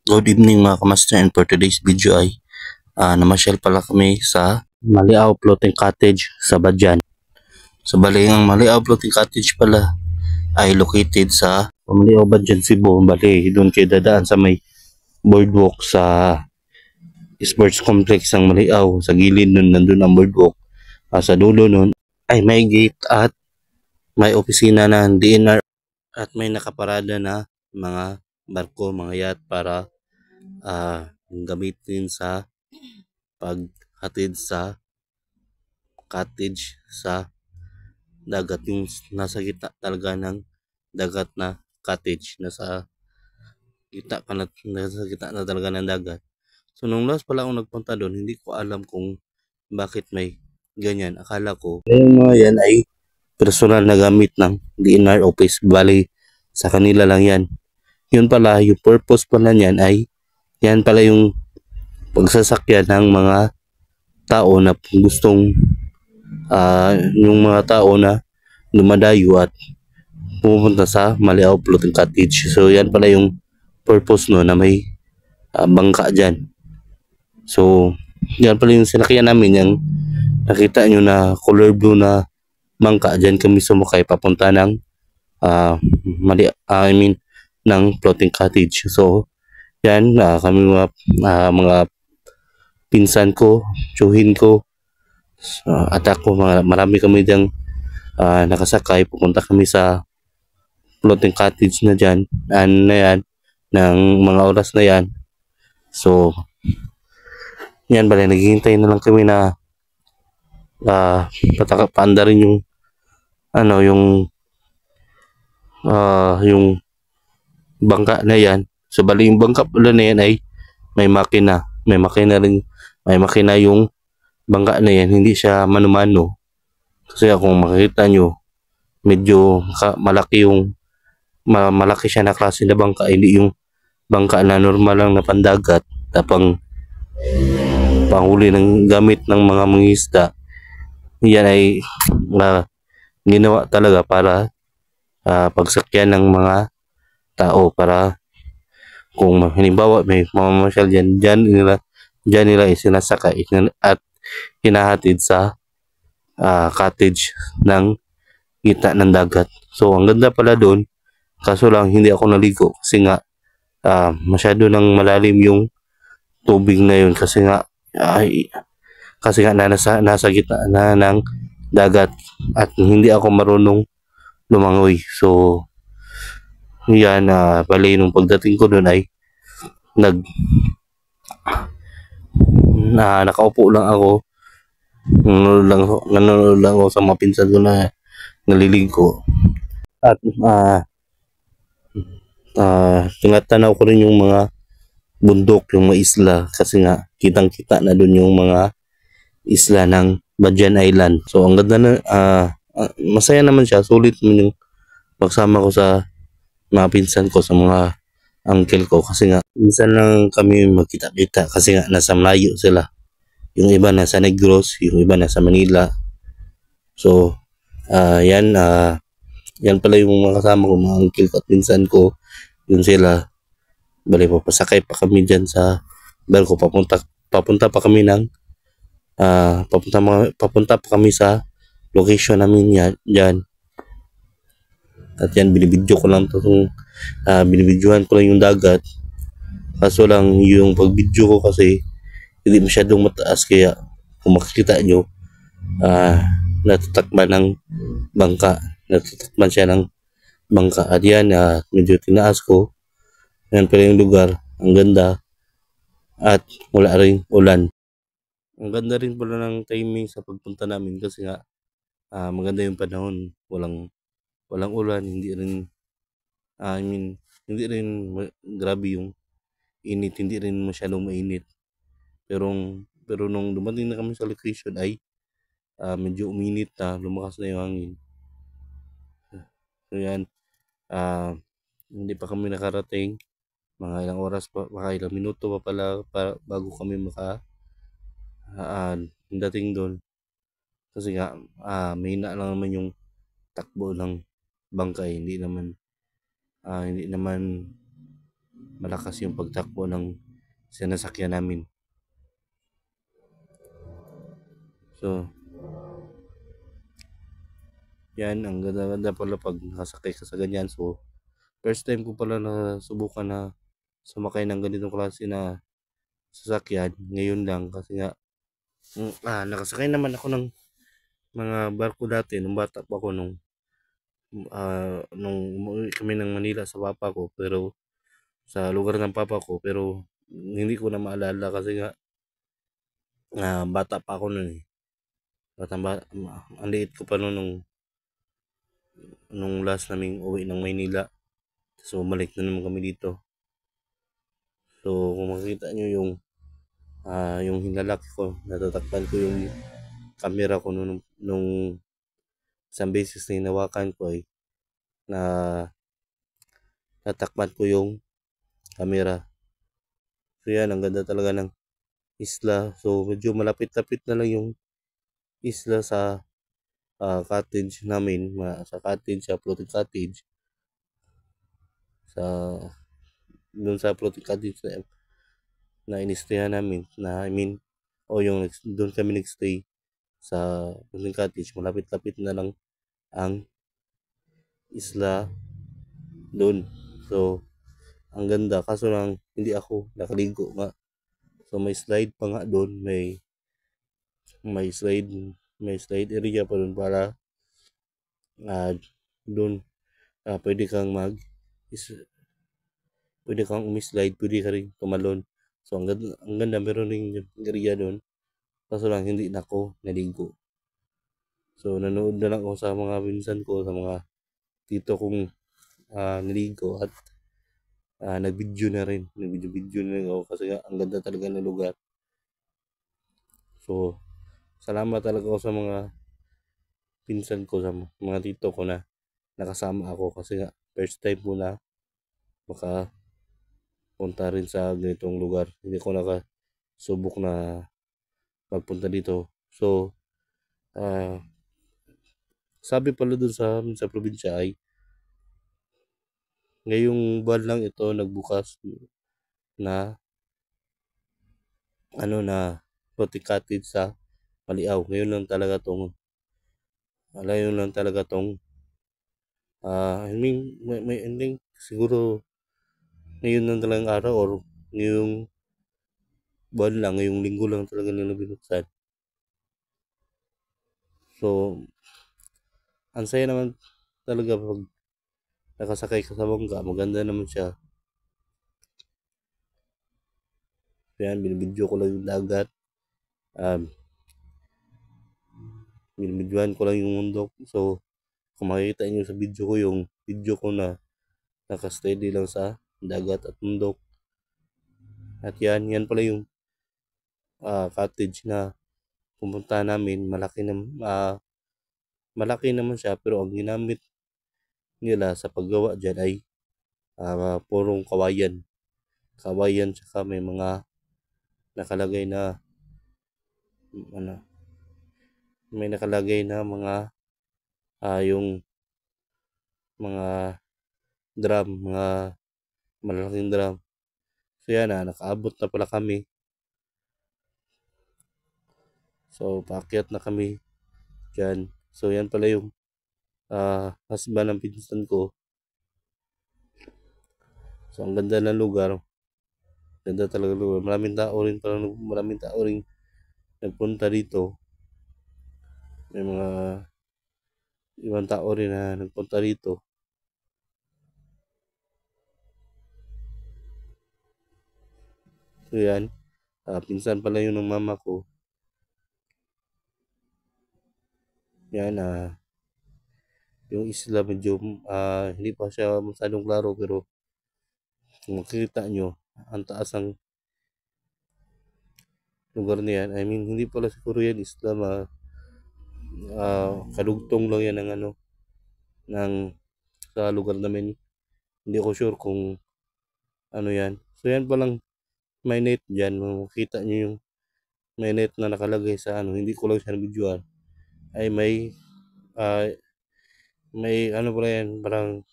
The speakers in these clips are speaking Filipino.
Good evening mga kamaster, and for today's video ay namasyal pala kami sa Maliaw Floating Cottage sa Badyan. So bali ang Maliaw Floating Cottage pala ay located sa Maliaw, Badyan, Cebu. Bali doon kayo dadaan sa may boardwalk sa sports complex ng Maliaw. Sa gilid nun nandun ang boardwalk. Sa dulo nun ay may gate at may opisina ng DNR at may nakaparada na mga barko, mga yacht para gamitin sa paghatid sa cottage sa dagat, yung nasa gitna talaga ng dagat na cottage, nasa gitna na talaga ng dagat. So nung last pala akong nagpunta doon, hindi ko alam kung bakit may ganyan. Akala ko yung mga yan ay personal na gamit ng DNR office, bali sa kanila lang yan. Yun pala, yung purpose pala niyan ay yan pala yung pagsasakyan ng mga tao na gustong yung mga tao na lumadayo at pupunta sa Maliaw Floating Cottage. So yan pala yung purpose no, na may bangka dyan. So yan pala yung sinakyan namin, yung nakita nyo na color blue na bangka. Dyan kami sumakay papunta ng ng Floating Cottage. So yan, kami mga pinsan ko, tsuhin ko, at ako, marami kami diyang nakasakay. Pupunta kami sa floating cottage na dyan, na yan, ng mga oras na yan. So yan, bali naghihintay na lang kami na paanda rin yung yung bangka na yan. So bali yung bangka pala na yan ay may makina yung bangka na yan, hindi siya mano-mano. Kasi kung makikita nyo, medyo malaki siya na klase na bangka, hindi yung bangka na normal lang na pandagat na panghuli ng gamit ng mga mangingisda. Yan ay ginawa talaga para pagsakyan ng mga tao, para kung halimbawa may mamamasyal dyan nila isinasakay at hinahatid sa cottage ng gitna ng dagat. So ang ganda pala doon, kaso lang hindi ako naligo kasi nga masyado nang malalim yung tubig na yun, kasi nga nasa gitna na ng dagat at hindi ako marunong lumangoy. So yan, bali nung pagdating ko doon ay nakaupo lang ako, nanonood lang ako sa mga pinsan ko na naliligo. At tinatanaw ko rin yung mga bundok, yung mga isla, kasi nga kitang-kita na doon yung mga isla ng Badyan Island. So ang ganda na, masaya naman siya, sulit naman yung pagsama ko sa mga pinsan ko, sa mga uncle ko, kasi nga minsan lang kami magkita-kita kasi nga nasa malayo sila. Yung iba nasa Negros, yung iba nasa Manila. So yan pala yung mga kasama ko, mga uncle ko at pinsan ko. Yun sila, bali papasakay pa kami dyan sa barko, papunta pa kami ng papunta pa kami sa location namin dyan. At yan, binibidyo ko lang binibidyohan ko lang yung dagat, kaso lang yung pagbidyo ko kasi hindi masyadong mataas, kaya kung makikita nyo natatakban siya ng bangka. At yan, medyo tinaas ko. Yan pala yung lugar, ang ganda at wala ring ulan. Ang ganda rin pala ng timing sa pagpunta namin kasi nga maganda yung panahon, walang ulan, hindi rin hindi rin grabe yung init, hindi rin masyadong mainit. Pero nung dumating na kami sa location ay medyo uminit na, lumakas na yung hangin. So yan, hindi pa kami nakarating, mga ilang oras pa, mga ilang minuto pa pala bago kami dating doon, kasi nga mahina lang naman yung takbo ng bangka, hindi naman malakas yung pagtakbo ng sinasakyan namin. So, yan, ang ganda-ganda pala pag nakasakay ka sa ganyan. So, first time ko pala na subukan na sumakay ng ganitong klase na sasakyan. Ngayon lang kasi nga, nakasakay naman ako ng mga barko dati nung bata pa ako nung umuwi kami ng Manila sa papa ko, pero sa lugar ng papa ko, pero hindi ko na maalala kasi nga bata pa ako noon eh. Ang liit ko pa noon nung last naming uwi ng Maynila. So, balik na naman kami dito. So, kung makikita nyo yung hinlalaki ko, natatakpan ko yung camera ko nung isang beses na hinawakan ko ay na natakpan ko yung camera. So, yan, ang ganda talaga ng isla. So, medyo malapit-lapit na lang yung isla sa cottage namin, sa floating cottage. Doon sa floating cottage na inistayan namin, doon kami nagstay sa floating cottage. Malapit-lapit na lang ang isla doon. So, ang ganda. Kaso lang, hindi ako nakaligo nga. So, may slide pa nga doon. May slide, may slide area pa doon para doon pwede kang pwede kang umislide, pwede ka rin tumalon. So, ang ganda, meron rin area doon. Kaso lang, hindi na ako naligo. So, nanood na lang ako sa mga pinsan ko, sa mga tito kong naligo at nag-video na rin. Nag-video na rin ako kasi ang ganda talaga ng lugar. So, salamat talaga ako sa mga pinsan ko, sa mga tito ko na nakasama ako kasi nga first time ko na makapunta rin sa ganitong lugar. Hindi ko nakasubok na magpunta dito. So, sabi pala dun sa probinsya ay ngayong buwan lang ito nagbukas na floating cottage sa Maliaw. Ngayon lang talaga tong I mean, siguro ngayon lang talagang araw or ngayong buwan lang, ngayong linggo lang talaga nila binuksan. So, ang saya naman talaga pag nakasakay ka sa bangka, maganda naman siya. Yan, binibidyo ko lang yung dagat. Binibidyohan ko lang yung mundo. So, kung makikita nyo sa video ko, yung video ko na nakasteady lang sa dagat at bundok. At yan pala yung cottage na pumunta namin. Malaki naman siya, pero ang ginamit nila sa paggawa dyan ay purong kawayan. Kawayan, tsaka may mga nakalagay na ano, may nakalagay na yung mga drum, mga malalaking drum. So yan nakaabot na pala kami. So paakyat na kami dyan. So yan pala yung husband ng pinsan ko. So ang ganda ng lugar. Ganda talaga lugar. Maraming tao rin nagpunta dito. May mga ibang tao rin na nagpunta dito. So yan, pinsan pala yun ng mama ko. Yan, yung isla medyo hindi pa siya masyadong klaro, pero kung makikita nyo, ang taas ng lugar na yan. I mean, hindi pala siguro yan isla, kadugtong lang yan ng sa lugar namin. Hindi ko sure kung ano yan. So yan palang may net dyan. Makikita nyo yung may net na nakalagay sa hindi ko lang siya nabidyoan. Ay may pala yan, parang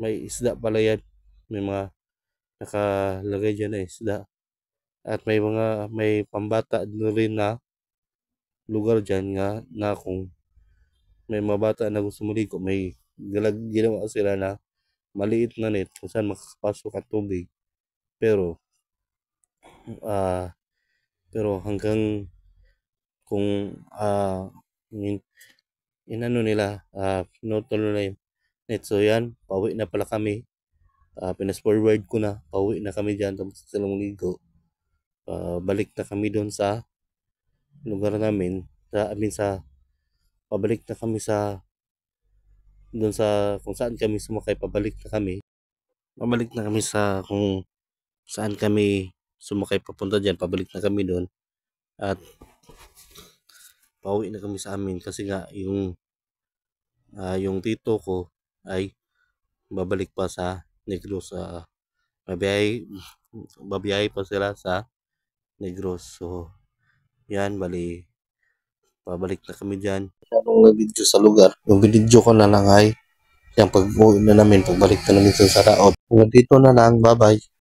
may isda pala yan. May mga nakalagay diyan na isda. At may pambata na rin na lugar diyan nga na kung may mga bata na gusto maligo, may ginawa sila na maliit na net kung saan makakapasok ang tubig. Pero ah pero hanggang kung inano nila, pinutol nila yung net. So yan, pauwi na pala kami. Pinas forward ko na, pauwi na kami dyan, tapos sila maligo. Balik na kami doon sa lugar namin. Pabalik na kami doon sa kung saan kami sumakay, pabalik na kami. Pabalik na kami sa kung saan kami sumakay papunta dyan, pabalik na kami doon. At pauwi na kami sa amin kasi nga yung tito ko ay babalik pa sa Negros. Babiyahe pa sila sa Negros. So yan, bali pabalik na kami dyan. Anong nag-video sa lugar? Yung video ko na lang ay yung pag-uwi na namin, pagbalik na namin sa Saraot. Hanggang dito na lang, bye bye.